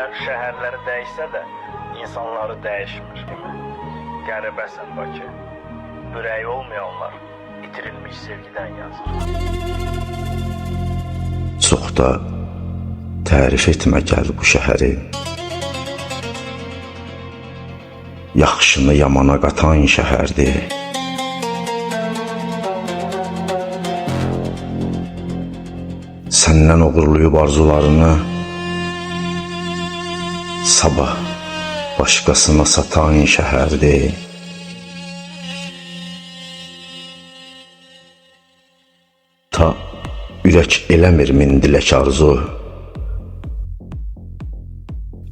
Ölkələr, şəhərləri dəyişsə də insanları dəyişmir. Qəribəsən Bakı, ürəyi olmayanlar itirilmiş sevgidən yazır. Çox da tərif etmə gəl bu şəhəri, yaxşını yamana qatan şəhərdir. Səndən uğurluyub arzularını sabah başqasına satan şəhərdir. Ta ürək eləmir min dilək arzu,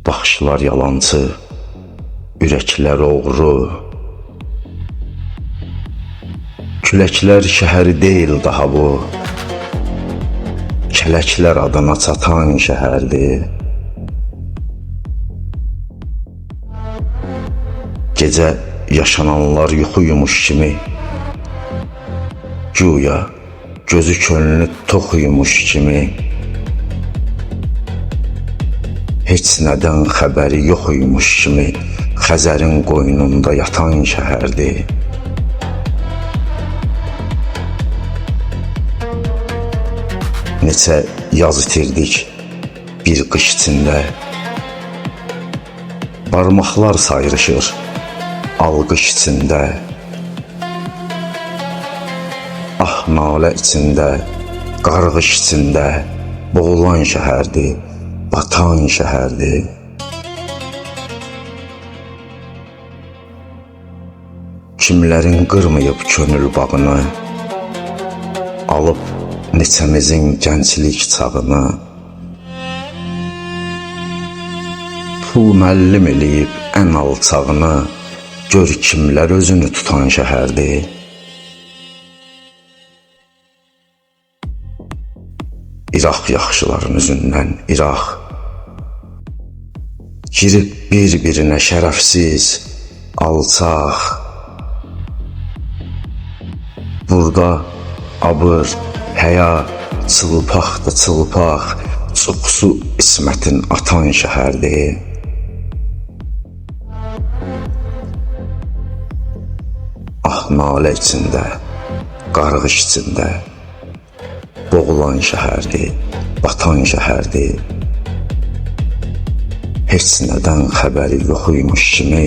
baxışlar yalancı, ürəklər oğru. Küləklər şəhəri deyil daha bu, kələklər adına çatan şəhərdir. Gecə yaşananlar yuxuymuş kimi, güya gözü könlünü toxuymuş kimi, heç nədən xəbəri yoxuymuş kimi Xəzərin qoynunda yatan şəhərdir. Neçə yaz itirdik bir qış içində, barmaqlar sayrışır alqış içində. Ah nalə içində, qarğış içində boğulan şəhərdir, batan şəhərdir. Kimlərin qırmayıb könül bağını, alıb neçəmizin gənclik çağını, pul müəllim eləyib ən alçağını, gör kimlər özünü tutan şəhərdir. İraq yaxşıların üzündən İraq, girib bir-birinə şərəfsiz, alçaq. Burada abır, həya, çılpaq da çılpaq, çoxsu ismətin atan şəhərdir. Ah nalə içində, qarğış içində boğulan şəhərdir, batan şəhərdir. Heç nədən xəbəri yoxuymuş kimi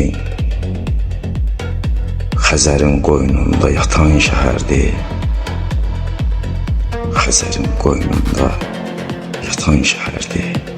Xəzərin qoynunda yatan şəhərdir. Xəzərin qoynunda yatan şəhərdir.